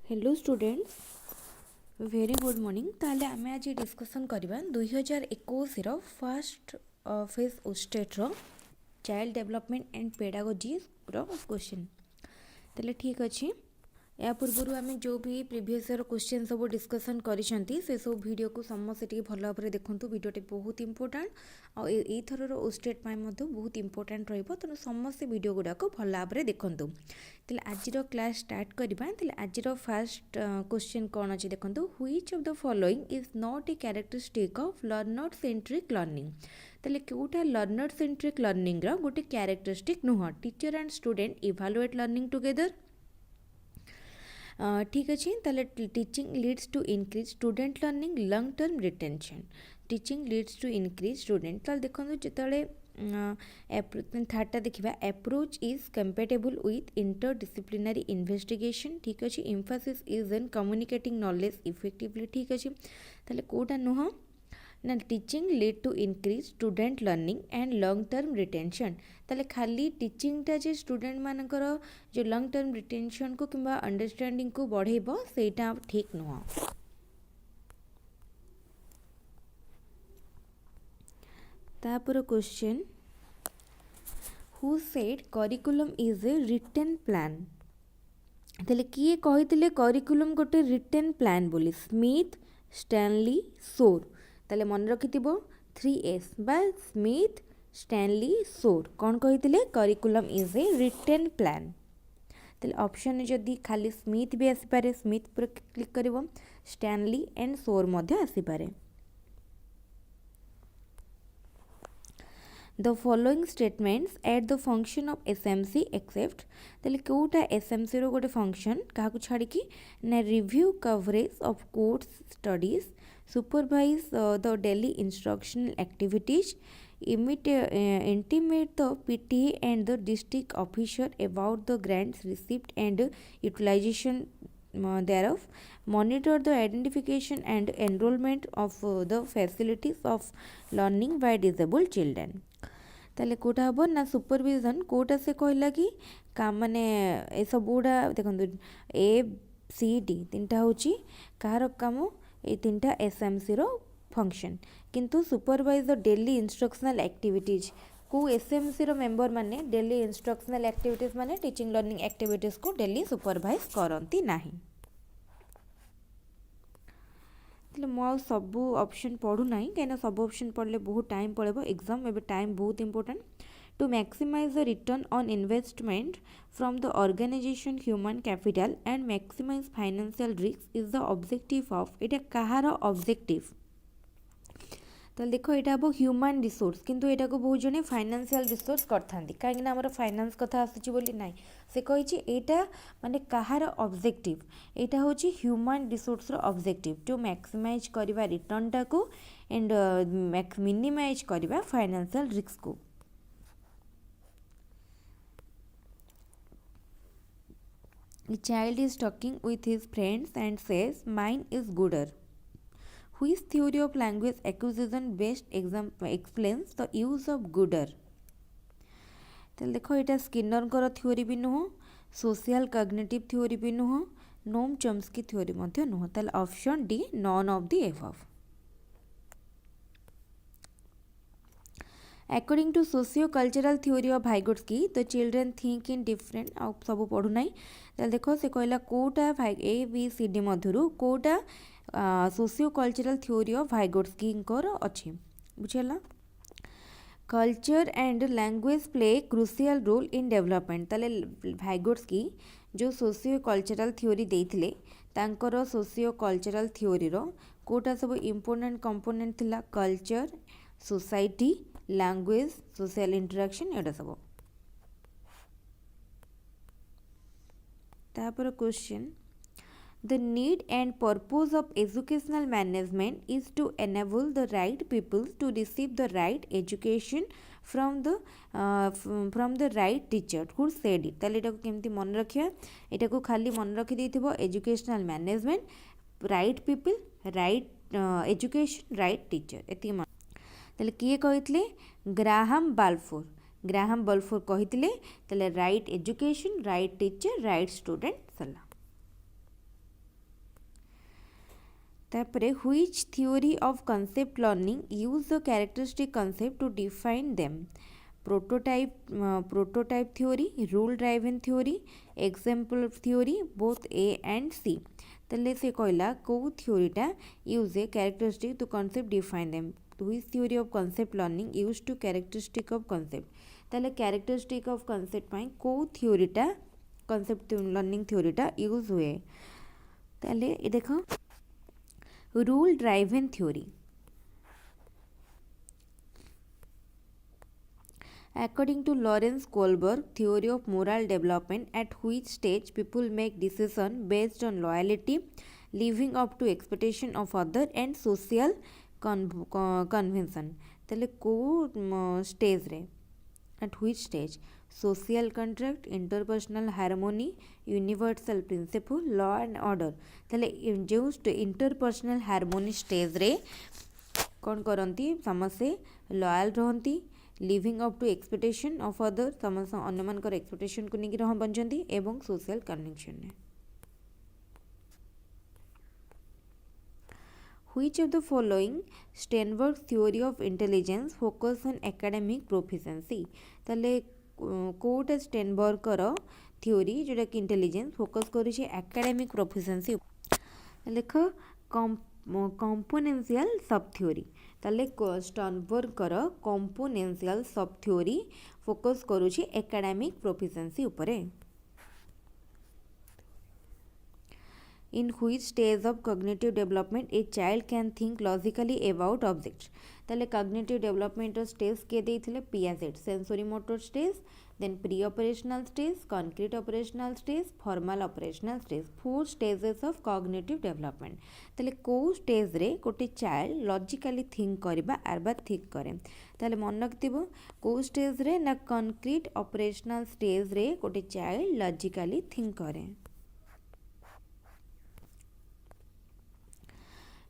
Hello students very good morning. ताले आमे आज डिस्कशन करबा 2021 रो फर्स्ट फेज ओस्टेट रो चाइल्ड डेवलपमेंट एंड पेडागोजी रो क्वेश्चन। ताले ठीक अछि। या पूर्व आम जो भी प्रीवियस ईयर क्वेश्चन सब डिस्कसन करिसेंती से सब वीडियो को समस्त टिके भल भाव देखंतु। वीडियोटी बहुत इंपोर्टेंट आ एई थरर ओस्टेट पाई मध्ये बहुत इंपोर्टेंट रहइबो, तेणु समस्त वीडियो गुडा को भल भाव देखंतु। तले आज रो क्लास स्टार्ट करबा। तले आज रो फर्स्ट क्वेश्चन कोन अछि देखंतु। Which of the following is not a characteristic of learner centric learning. तले कोटा लर्नर सेंट्रिक लर्निंग रो गोटे कैरेक्टरिस्टिक नुह। Teacher and student evaluate learning together. ठीक अच्छे। ताले teaching leads to increase student learning long term retention. Teaching leads to increase student. ताले देखो जिते थर्डटा देखा approach is compatible with interdisciplinary investigation. ठीक अच्छे। Emphasis is in communicating knowledge effectively. ठीक अच्छे। ताले कोटा नुह ना teaching lead to increase student learning and long term retention. ताले खाली टीचिंगटा जे स्टूडेंट मानकर जो लॉन्ग टर्म रिटेंशन को किंबा अंडरस्टैंडिंग को बढ़ेबो सेटा ठीक नुह। तापर question who said curriculum is a written plan. ताले किए कहिथिले करिकुलम गोटे रिटेन प्लान बोली। Smith, Stanley, Shores. ताले मन रखिथिबो 3S बा स्मिथ, स्टैनली, सोर कौन कहिथिले curriculum is a written plan. ताले ऑप्शन जदि खाली स्मिथ भी आसी पारे, स्मिथ पर क्लिक करिवो। स्टैनली एंड सोर मध्ये आसी पारे। The following statements add the function of SMC except। ताले कोटा SMC रो गोटे फंक्शन काहाकु छाड़ी की ना review coverage of course studies, supervise the daily instructional activities, intimate the PTA and the district officer about the grants received and utilization thereof, monitor the identification and enrollment of the facilities of learning by disabled children। ताले कोटा हम ना supervision Kota से कहला कि काम माने ए सब गुड़ा देखो ACD तीनटा होची कहार काम ये तीनटा SMC रो फंक्शन। किंतु supervise the daily instructional activities को SMC रो मेंबर माने डेली इंस्ट्रक्शनल एक्टिविटीज माने टीचिंग लर्निंग एक्टिविटीज को डेली सुपरवाइज करती नाही। मु सब ऑप्शन पढ़ू ना कहीं सब ऑप्शन पढ़ले बहुत टाइम पड़ेबो एग्जाम एबे टाइम बहुत important. To maximise the return on investment from the organisation human capital and maximise financial risk is the objective of. एटा कहार ऑब्जेक्टिव। तो देखो यहाँ हम ह्यूमन रिसोर्स किंतु यहाँ को बहुत जने फाइनेंशियल रिसोर्स करथांती कहीं आमर फाइनेंस कथा आसूची ना से कही एटा माने कहार ऑब्जेक्टिव। यहाँ हूँ ह्यूमन रिसोर्स रो ऑब्जेक्टिव टू मैक्सिमाइज करवा रिटर्न टा को एंड मिनिमाइज करवा फाइनेंशियल रिस्क को। A child is talking with his friends and says mine is gooder. Which theory of language acquisition best explains the use of gooder? तो देखो यहाँ Skinner को theory भी नुह, सोशल कॉग्निटिव थ्योरी भी नुह, नोम चॉम्स्की थ्योरी मध्य नुह। ताले option D none of the above. According to socio-cultural theory of Vygotsky, the children think in different आ सब पढ़ू ना। ताले देखो से कहला कोटा ABCD मधुरु कोटा सोशियो-कल्चरल थ्योरी ऑफ वाइगोट्स्की अच्छी बुझेला। Culture and language play crucial role in development. ताले वाइगोट्स्की जो सोशियो कल्चरल थ्योरी देइथिले तांकर सोशियो कल्चरल थ्योरी रो कोटा सब इंपोर्टेंट कंपोनेंट थिला culture, society, language, social interaction एटा सब। तापर question The need and purpose of educational management is to enable the right people to receive the right education from the right teacher who said it। ताले एटा को केमती मन रखिया एटा को खाली मन रखि देथिबो educational management right people right education right teacher एति मन। ताले किए कहितले ग्राहम बाल्फोर कहितले ताले right education right teacher right student सला। तापरे which theory of concept learning use the characteristic concept to define them prototype theory rule driven theory example theory both A and C ताले से कहला को थ्योरीटा use a characteristic to concept define them which theory of concept learning use two characteristic of concept ताले characteristic of concept पाई को थ्योरीटा concept learning थ्योरीटा यूज हुए ताले ये देखो rule driven theory according to Lawrence Kohlberg theory of moral development at which stage people make decision based on loyalty living up to expectation of other and social convention तले को stage रे at which stage social contract interpersonal harmony universal principle law and order तले जो interpersonal harmony stage रे कौन करती समस्ते loyal रहती living up to expectation of other समस्त अन्य मानकर एक्सपेक्टेशन को लेकिन रह बंचती एवं social convention which of the following Sternberg theory of intelligence focus on academic proficiency ताले कोटा स्टेनबर्ग रो थ्योरी जोटा कि इंटेलिजेंस फोकस करूँ एकेडमिक प्रोफिशिएंसी लेख कंपोनेंशियल सब थ्योरी ताले स्टेनबर्गर कंपोनेंशियल सब थ्योरी फोकस करूची एकेडमिक प्रोफिशिएंसी उपरे in which stage of cognitive development a child can think logically about objects ताले cognitive development stage के देइथिले Piaget sensory motor stage then pre-operational stage concrete operational stage formal operational stage four stages of cognitive development ताले को stage रे गोटे child logically think करबा आरबा ठीक करे ताले मन रखिथिबो को stage रे ना concrete operational stage रे गोटे child logically think करे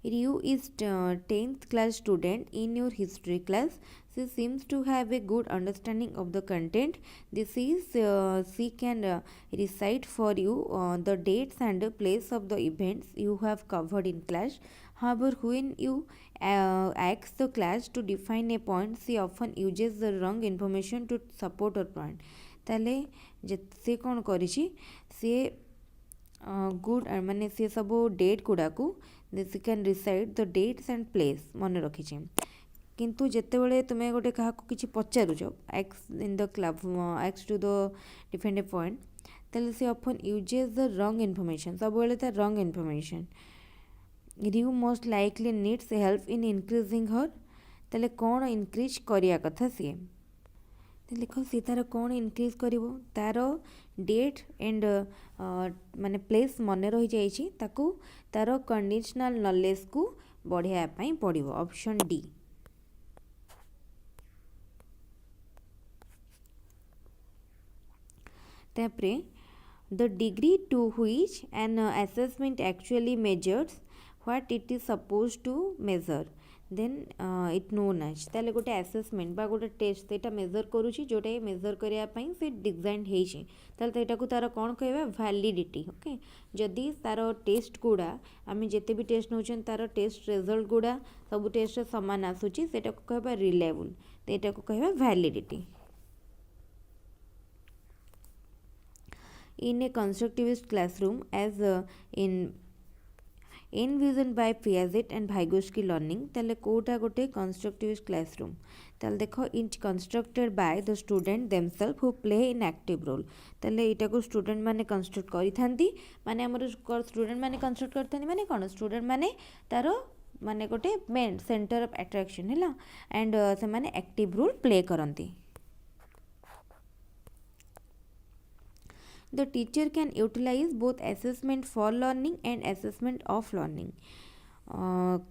Ryu is 10th class student in your history class. She seems to have a good understanding of the content. This is she can recite for you the dates and the place of the events you have covered in class. However, when you ask the class to define a point, she often uses the wrong information to support her point. ताले से कौन करिछि से good माने से सब date गुड़ा को she can recite the dates and places मन रखी किंतु जितेबले तुम्हें गोटे क्या कि पचारूच X in the club X to the defend a point तेल she often uses the wrong information सब तार wrong information you most likely needs help in increasing her तेल कौन इनक्रीज करिया कथा सी देख सी तार कौन इनक्रीज कर तार डेट एंड माने प्लेस मन रही जाइए तार कंडीशनल नॉलेज को बढ़ाई पड़ो ऑप्शन डी तापरे the degree to which an assessment actually measures what it is suppose to measure then it known as ताले गोटे असेसमेंट बा गोटे टेस्ट सेटा मेजर करूची जोटा मेजर करिया पई से डिजाइन हेछि ताले एटा को तार कोन कहबा वैलिडिटी ओके जदी तार टेस्ट गुडा आमे जेते भी टेस्ट नउछन तार टेस्ट रिजल्ट गुडा सब टेस्ट समान आसुची सेटा को कहबा रिलायबल एटा को कहबा validity in a constructivist classroom as envisioned by Piaget and Vygotsky learning ताले कोटा गोटे constructivist classroom ताले देखो it constructed by the student themselves who play in active role ताले इटा को student माने construct करी थांती माने हमर student माने construct करथानी माने कोन student माने तारो माने गोटे main center of attraction हैला and से माने active role play करंती The teacher can utilize both assessment for learning and assessment of learning.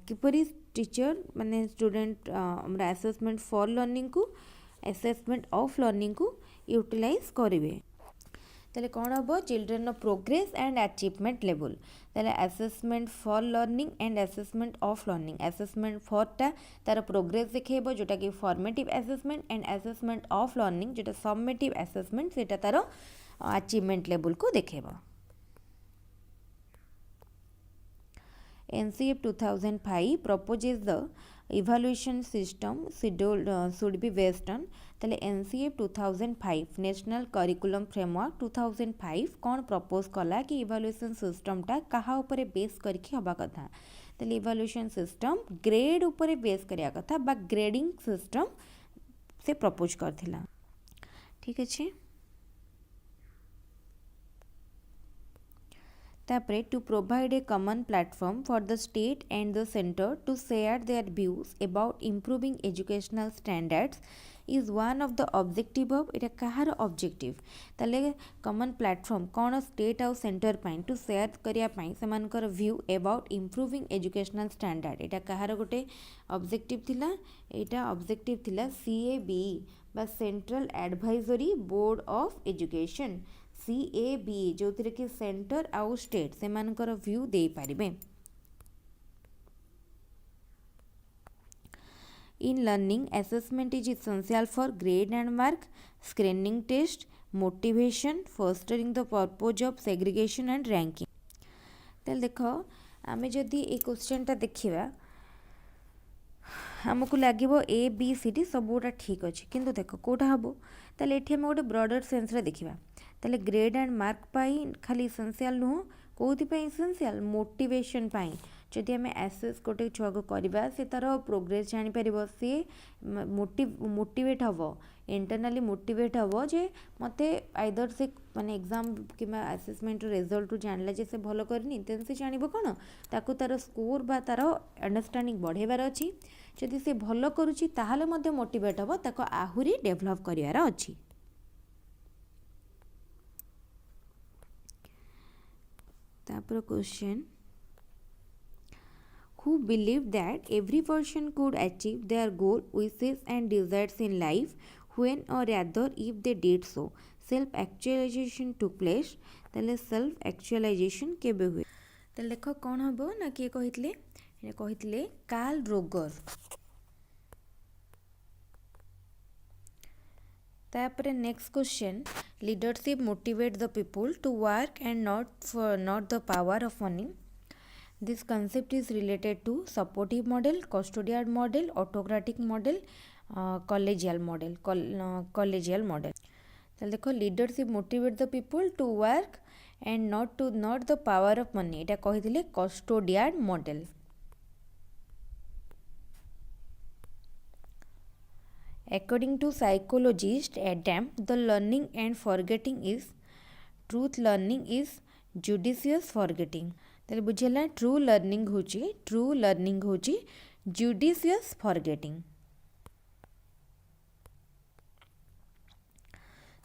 किपरि टीचर माने स्टूडेंट हमरा assessment for learning को assessment of learning को utilize करिवे ताले कौन हम children progress and achievement level ताले assessment for learning and assessment of learning assessment फॉरटा तार प्रोग्रेस देखो जोटा कि formative assessment and assessment of learning जोटा सबमेटिव असेसमेंट सेटा तार अचीवमेंट लेवल को देखेबा NCF 2005 proposes the evaluation system should be based on ताले NCF 2005 National Curriculum Framework 2005 कौन propose कला कि evaluation system टा कहा ऊपर बेस करके हवा कथा ताले evaluation system grade ऊपर बेस करिया कथा बा grading system से propose करथिला ठीक अछि तापरे to provide a common platform for the state and the center to share their views about improving educational standards is one of the objective of এটা কাহার objective তালে common platform কোন state ଆଉ center ପାଇଁ to share करिया ପାଇଁ ସେମାନଙ୍କର view about improving educational standard এটা କାହାର ଗୋଟେ objective थिला एटा objective थिला CABE बा Central Advisory Board of Education CABE जो कि सेंटर आउ स्टेट से व्यू दे पारिबे in learning assessment is essential for grade and mark screening test motivation fostering the purpose of segregation and ranking तेल देख आमे जदि ए क्वेश्चन टा देखिबा आमको लगे ए बी सी डी सब गुड़ा ठीक अच्छे किंतु देख कौटा हम ताले एठी आमे गोटे ब्रॉडर सेंस रे देखिबा ताले ग्रेड एंड मार्क पाई खाली इसेंशियल नुह कौथि पाई इसेंशियल मोटिवेशन पाई जदि आमे एसेस गोटे छुआ को करबा से तार प्रोग्रेस जानि परिबो से मोटिवेट हबो इंटरनली मोटिवेट हबो जे मते आइदर से माने एग्जाम किमा असेसमेंट रिजल्ट जानला जे से भलो करनी तेन से जानिबो कोन ताकू तार स्कोर बा तार अंडरस्टैंडिंग बढ़ेबार अछि जदि से भलो करूची ताहाले मध्ये मोटिवेट हबो ताको आहुरी डेवलप करियार अछि तापर question who believed that every person could achieve their goal, wishes and desires in life when or rather if they did so. Self actualization took place. ताले self actualization केबे हुए ताले देखो कौन हबो ना किए कहितले कार्ल रोगर तापरे next question leadership motivate the people to work and not the power of money This concept is related to supportive model, custodial model, autocratic model, collegial model. Collegial model. ताले देखो leadership motivate the people to work and not the power of money. Etah कहिथिले custodial model. According to psychologist Adam, the learning and forgetting is truth learning is judicious forgetting. ताले बुझेला true learning होची judicious forgetting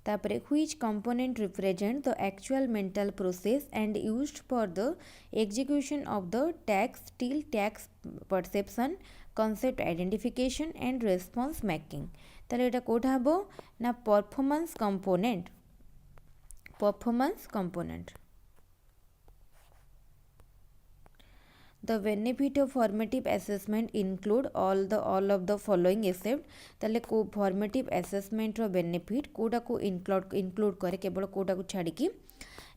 तापरे which component represent the actual mental process and used for the execution of the tax still tax perception concept identification and response making ताले एटा कोठा हबो ना performance component The benefit of formative assessment include all of the following except ताले को formative assessment रो benefit कोडा को include करे केवल कोडा को छाड़ी की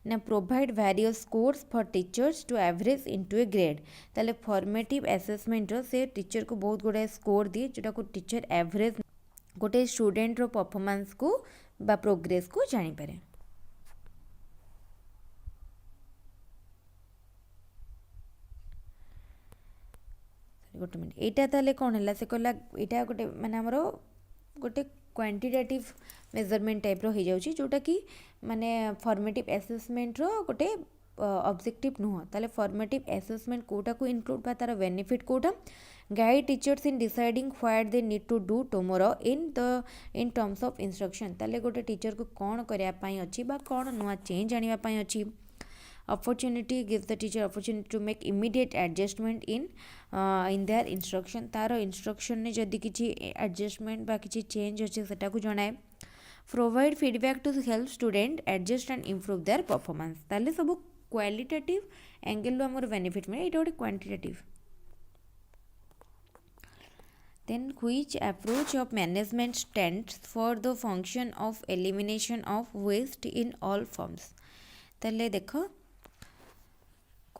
ना provide various scores for teachers to average into a grade ताले formative assessment रो से टीचर को बहुत गुड़ा स्कोर दिए जोटा को टीचर एवरेज गोटे स्टूडेंट रो परफॉर्मेंस को बा प्रोग्रेस को जानी पारे गोटे मिनट एटा ताले कौन है से कहला एटा गोटे माने हमर गोटे क्वांटिटेटिव मेजरमेंट टाइप रो हो जाउची जोटा कि माने फॉर्मेटिव असेसमेंट रो गोटे ऑब्जेक्टिव नुह ताले फॉर्मेटिव असेसमेंट कोटा को इंक्लूड बा तार बेनिफिट कोटा guide teachers in deciding what they need to do tomorrow in terms of instruction ताले गोटे टीचर को कौन करिया पाई अछि बा कौन नुआ चेंज आनिया पाई अछि opportunity gives the teacher opportunity to make immediate adjustment in their instruction taro instruction ने जदि किछि adjustment बा किछि change अछि सेटा को जणाए provide feedback to help student adjust and improve their performance ताले सब qualitative angle लो हमर benefit में एटा गोटे quantitative then which approach of management stands for the function of elimination of waste in all forms ताले देखो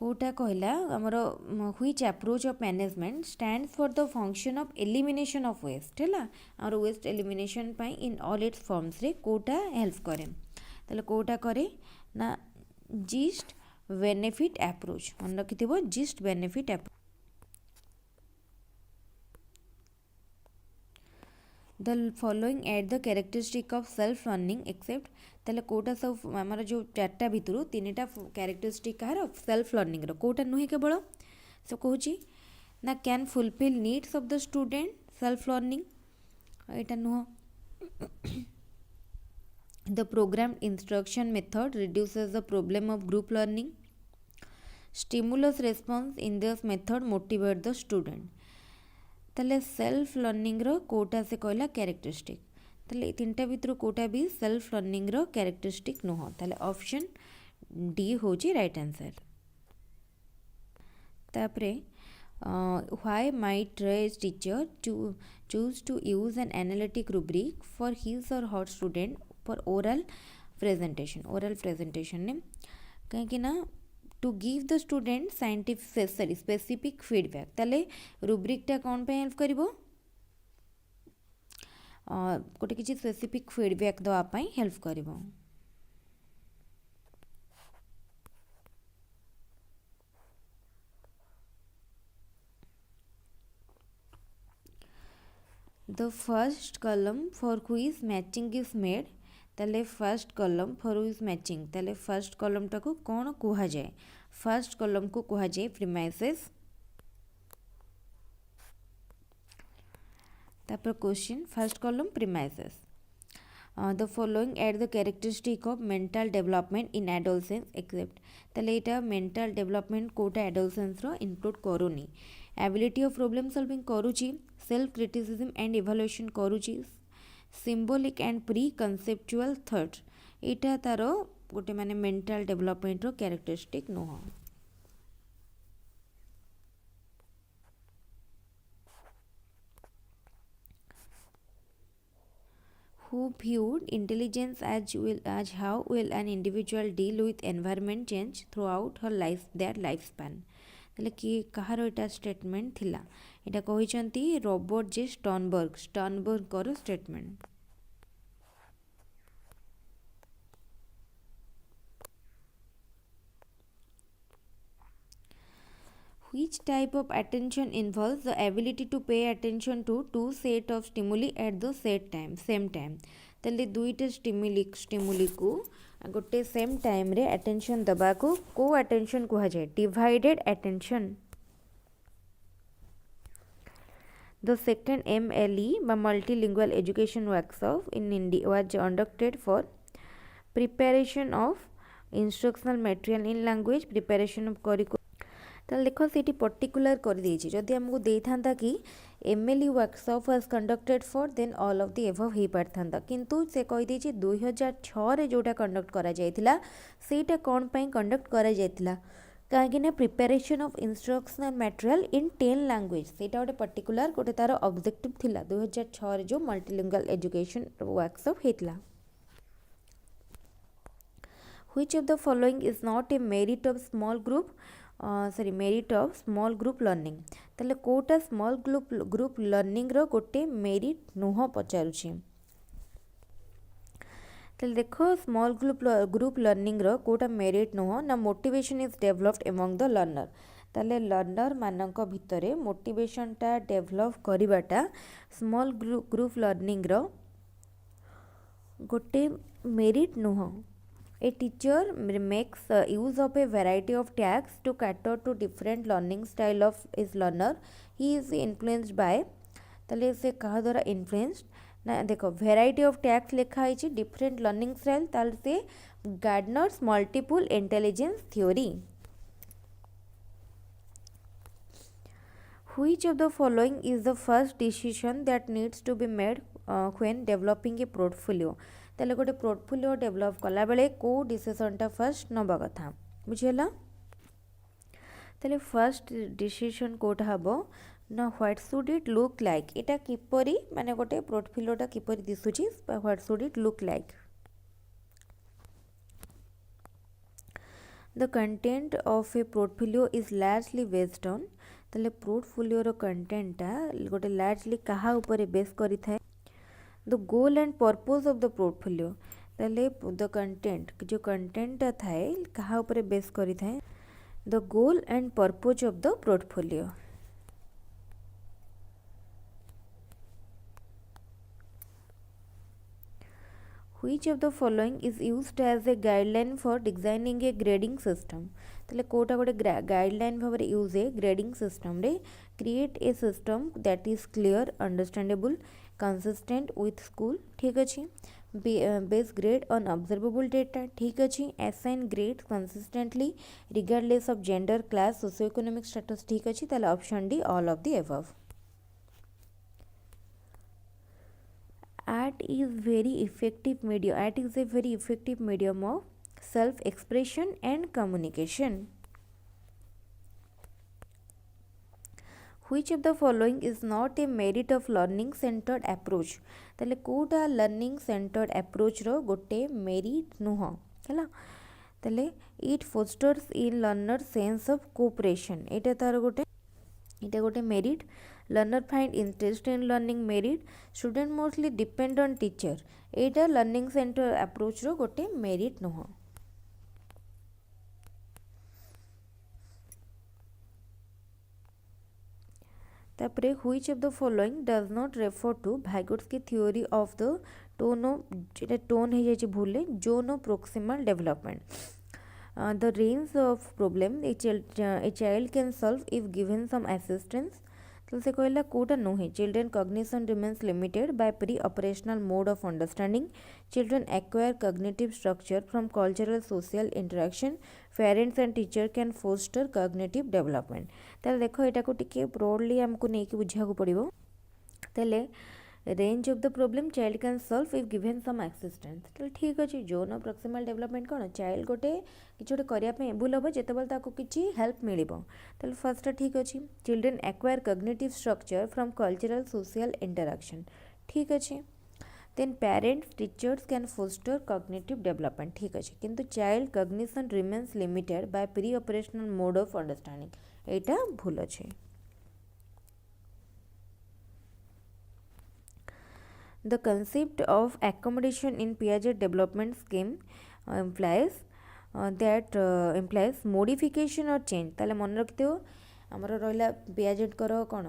कोटा कहला आमर which approach of management stands for the function of elimination of waste है आमर वेस्ट एलिमिनेशन पाई in all its forms रे कोटा हेल्प करे ताले कोटा करे ना जिस्ट बेनिफिट अप्रोच मन रखिथिबो gist benefit approach the following at the characteristic of self learning except ताले कोटा सब आमर जो चार्टा भितर तीन टा कैरेक्टरिस्टिक कहार सेल्फ लर्निंग रो कोटा नुहे केवल से कहूँ ना can fulfil needs of the student self learning यहाँ नुह the program instruction method reduces the problem of group learning stimulus response in this method motivate the student ताले सेल्फ लर्निंग रो कोटा से कहला कैरेक्टरिस्टिक ताले तीन टा भितर कोटा भी सेल्फ लर्निंग रो कैरेक्टरिस्टिक नुह ताले ऑप्शन डी होची राइट आंसर तापरे व्हाई माइट रेज teacher choose to use an analytic rubric for his और her student for oral presentation ने कहीं ना to give the student scientific specific feedback ताले रूब्रिकटा कौन पे हेल्प करिवो गोटे किसी स्पेसिफिक फीडबैक देवाई हेल्प करिवो the first column for which matching is made ताले first column for which matching ताले फर्स्ट कॉलम टाको कौन कुहा जाए फर्स्ट कॉलम को कुहा जाए प्रीमाइसेस तापर question first column premises the following at the characteristic of mental development in adolescence except ताले एटा मेंटल डेवलपमेंट कोटा एडोलसेंस रो इंक्लूड करूनी एबिलिटी ऑफ प्रॉब्लम सॉल्विंग करूची सेल्फ क्रिटिसिज्म एंड इवैल्यूएशन करूची symbolic and pre conceptual thought एटा तारो गोटे माने मेंटल डेवलपमेंट रो कैरेक्टरिस्टिक नुह who viewed intelligence as how will an individual deal with environment change throughout her life their lifespan ताले कि कहार एटा स्टेटमेंट थिला एटा कहिसंती रॉबर्ट जे स्टर्नबर्ग कर statement Which type of attention involves the ability to pay attention to two set of stimuli at the same time ताले दुईटा stimuli को गोटे same time रे attention दबा को अटेंशन कहा जाए divided attention the second MLE multilingual education workshop in India was conducted for preparation of instructional material in language preparation of curriculum ताले देखो सीटी पर्टिकुलर कर देछि जदि हमको देथांता कि MLE workshop was conducted for then all of the above ही पारथांता किंतु से कहि देछि 2006 रे जोटा कंडक्ट करा जायतिला सेटा कोन पई कंडक्ट करा जायतिला काहेकि ना preparation of instructional material in 10 language सेटा गोटे पर्टिकुलर गोटे तार ऑब्जेक्टिव थिला 2006 रे जो मल्टीलिंगुअल एजुकेशन वर्कशॉप हेतला Which of the following is not a merit of small group merit of small group learning ताले कोटा स्मॉल ग्रुप लर्निंग रो गोटे मेरिट नुह पचारुछि ताले देखो स्मॉल ग्रुप लर्निंग रो कोटा मेरिट नुह ना motivation is developed among the learner ताले लर्नर मानक भितरे मोटिवेशन टा डेवलप करिबाटा स्मॉल ग्रुप लर्निंग रो गोटे मेरिट नुह A teacher makes use of a variety of tasks to cater to different learning style of his learner. He is influenced by ताले से कहा द्वारा influenced ना देखो variety of tasks लिखा है different learning style ताले से Gardner's multiple intelligence theory. Which of the following is the first decision that needs to be made when developing a portfolio? ताले गोटे पोर्टफोलियो डेवलप कला बेले को डिसीजनटा फर्स्ट नबा कथा बुझेला ताले फर्स्ट डिसीजन कोटा हबो ना what should it look like एटा किपरि माने गोटे पोर्टफोलियोटा किपरि दिसुची what should it look like the content of a portfolio is largely based on ताले पोर्टफोलियो रो कंटेंटटा गोटे लार्जली कहा ऊपर बेस करी थाए the goal and purpose of the portfolio ताले द कंटेंट जो कंटेंटटा थाए कहा ऊपर बेस करी थाए the goal and purpose of the portfolio. Which of the following is used as a guideline for designing a grading system? ताले कोटा गोटे गाइडलाइन भाव में यूज है ग्रेडिंग सिस्टम रे create a system that is clear understandable consistent with school ठीक अच्छे base grade on observable data ठीक अच्छे assign grade consistently regardless of gender class socio economic status ठीक अच्छे ताले option D all of the above. Art is very effective medium. Art is a very effective medium of self-expression and communication. Which of the following is not a merit of learning centered approach? ताले Kota learning centered approach रो गोटे merit नुह हैला ताले it fosters in learner sense of cooperation एटा तार गोटे merit. Learner find interest in learning merit. Student mostly depend on teacher Etah learning center approach रो गोटे merit नुह. तापरे which of the following does not refer to Vygotsky theory of the tone है जाइए भूले zone of proximal development. The range of problem a child can solve if given some assistance. तो से कहला कोटा नुहे children cognition remains limited by pre operational mode of understanding children acquire cognitive structure from cultural social interaction parents and teacher can foster cognitive development. ताले देखो एटा को टिके broadly हमको नहीं कि बुझा को पड़िबो. ताले range of the problem child can solve if given some assistance. तो ठीक अच्छे जोन ऑफ प्रॉक्सिमल डेवलपमेंट कौन चाइल्ड गोटे किसी गोटे करने भूल हम जितेबाला किसी हेल्प मिल. तो फर्स्ट ठीक अच्छे children acquire cognitive structure from cultural social interaction ठीक अच्छे. Then parents teachers can foster cognitive development ठीक अच्छे किंतु child cognition remains limited by pre operational mode of understanding एटा भूल अच्छे. The concept of accommodation in Piaget development scheme implies modification or change. ताले मन रखते हो आमर रहा पियाजेट कर कौन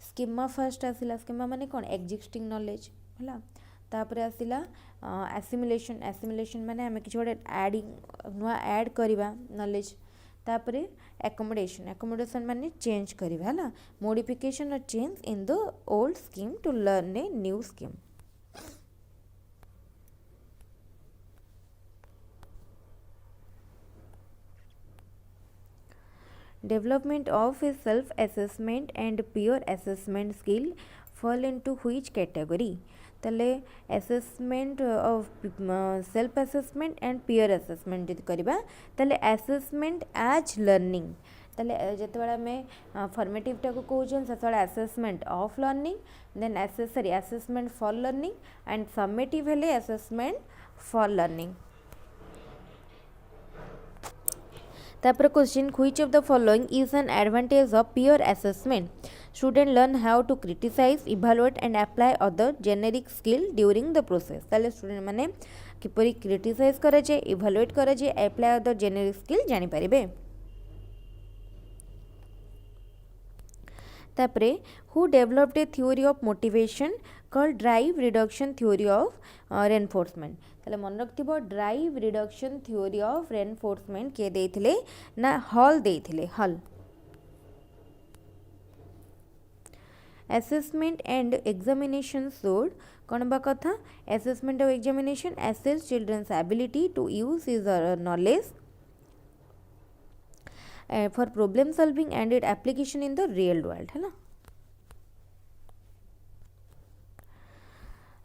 स्कीमा फर्स्ट आसला स्कीमा माने कौन एक्जिस्टिंग नॉलेज है तापर आसला एसिमिलेशन माने आम कि गोटे एडिंग नुआ ऐड करवा नॉलेज तापर एकोमोडेशन माने चेंज करवा है मोडिफिकेशन और change in the old scheme to learn a new scheme. Development of a self-assessment and peer assessment skill fall into which category? ताले assessment of self-assessment and peer assessment जब करिबा ताले assessment as learning ताले जेतेबेला में formative टा को कहउछन सेतेबेला assessment of learning then assessment for learning and summative हेले assessment for learning. तापर question which of the following is an advantage of peer assessment? Student learn how to criticize, evaluate and apply other generic skill during the process. ताले student माने किपरि criticise करे जे evaluate करे जे apply other generic skill जानि परिबे. तापरे who developed a theory of motivation called drive reduction theory of reinforcement. ताले मन रखथिबो drive reduction theory of reinforcement के देथिले ना हॉल देथिले Hull. Assessment and examination should कौन बा कथा असेसमेंट और examination assess children's ability to use his knowledge for problem solving and it application in the real world है ना.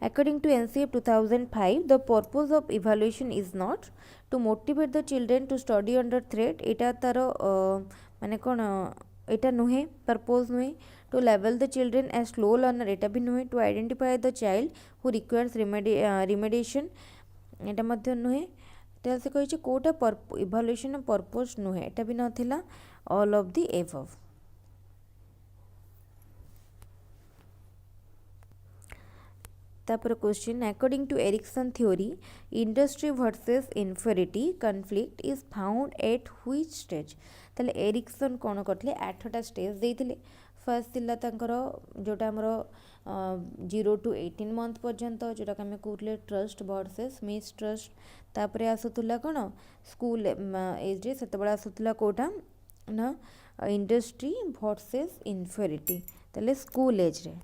According to NCF 2005, the purpose of evaluation is not to motivate the children to study under threat. एटा तार माने कौन एटा नुहे purpose नुहे to level the children as slow learner एटा भी नुहे to identify the child who requires remediation एटा मध्य नुहे तेल से कही कोटा इभालुएशन पर्पस नुहे एटा भी नथिला ऑल ऑफ द एबव। तापर question according to Erikson theory industry versus inferiority conflict is found at which stage. ताले एरिक्सन कौन करथिले 8टा स्टेज देइथिले। फर्स्ट थिला तांकर जोटा हमरो 0 to 18 मंथ पर्यंत जोटा आम कहते ट्रस्ट वर्सेस मिस ट्रस्ट। तापर आसुला कौन स्कूल एज से आसुला कोटा ना इंडस्ट्री वर्सेस इन्फेरिटी ताले स्कूल एज रे।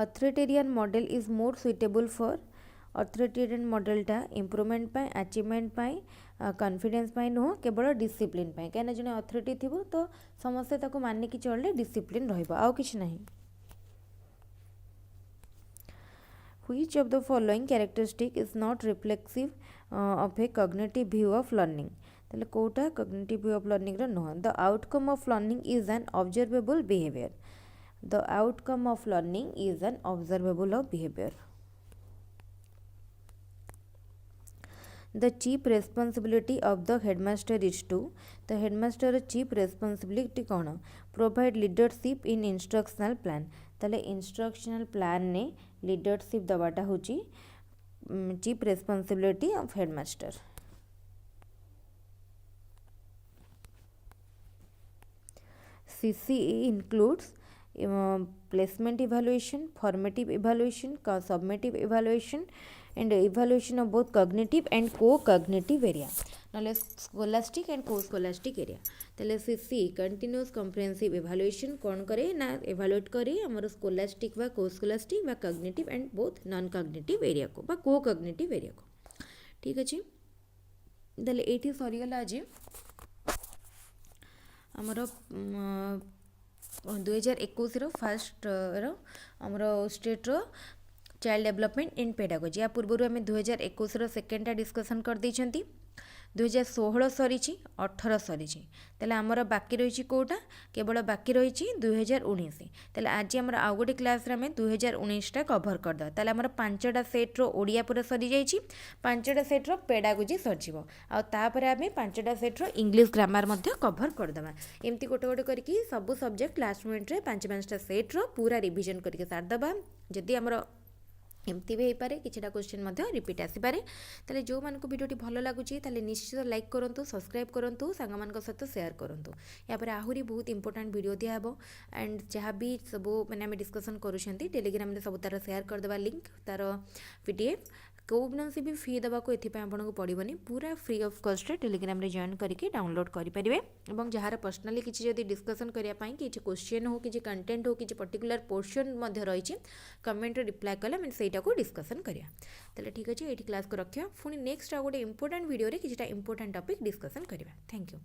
Authoritarian model is more suitable for authoritarian मॉडलटा इम्प्रूवमेंट पाई अचीवमेंट पाई कॉन्फिडेंस पाई नुह केवल डिसिप्लिन पाई कहीं जने अथॉरिटी थिबो तो समस्ते ताको मानिकी चलले डिसिप्लिन रहिबो आउ किछ नहीं। Which of the following characteristic is not reflexive of a cognitive view of learning। ताले Kota cognitive view of learning रो नुह। The outcome of learning is an observable behavior। The outcome of learning is an observable of behavior। The chief responsibility of the headmaster is to। the headmaster chief responsibility कौन provide leadership in instructional plan। ताले instructional plan ने leadership दबाटा होची chief responsibility of headmaster। CCE includes placement evaluation, formative evaluation, summative evaluation and evaluation of both cognitive and co-cognitive area नाले scholastic and co-scholastic area। ताले CC continuous comprehensive evaluation कौन करे ना evaluate करे हमर scholastic व co-scholastic व cognitive and both non cognitive area को बा co-cognitive area को। ठीक अछि ताले एठी सरीगला आज हमर 2021 फास्ट आमर स्टेट रो चाइल्ड डेवलपमेंट इन पेडागोजी। या पूर्व आम 2021 सेकेंडटा डिस्कसन कर देइछंती 2016 सरी 18 सरी ताले आमर बाकी रही कोटा केवल बाकी रही 2019 ताले आज आमर आउ गोटे क्लास रे आम 2019टा कभर करदा ताले आमर 5टा सेट रो ओडिया पूरा सरी जाइछि 5टा सेट रो पेडागोजी सरजिवो आ तापर आम 5टा सेट रो इंग्लिश ग्रामर मध्य कभर करदमा एमती गोटे गोटे करके सब सब्जेक्ट लास्ट मिनिट रे 5-5टा सेट रो पूरा रिवीजन करके सारदबा। जदि आमर एमती भी होपारे किछटा क्वेश्चन मध्य रिपीट आसीपारे ताले जो मानको वीडियोटी भलो लागुची ताले निश्चित लाइक करंतु सब्सक्राइब करंतु सांग मानक सहित शेयर करंतु। या पर आहुरी बहुत इंपोर्टेंट वीडियो दिया हबो एंड जहाँ भी सब मैंने आम डिस्कसन करूछंती टेलीग्राम रे सब तार शेयर कर देबा लिंक तार पीडीएफ कौनसी भी फी देवा को एथिपाई आपको पड़ोनी पूरा फ्री ऑफ कॉस्ट टेलीग्राम रे जॉइन करके डाउनलोड करेंगे। और जहाँ पर्सनाली किसी जब डिस्कसन करने कि क्वेश्चन हो कि कंटेंट हो कि पर्टिकुलर पोर्शन रही कमेंट रिप्लाई कले मैंने सहीटा को डिस्कसन करिया। ताले ठीक अच्छे ये क्लास को रखा पुणी नेक्स्ट आ गोटे इंपोर्टेंट वीडियो रे किछटा इंपोर्टेंट टॉपिक डिस्कसन करिया। Thank you.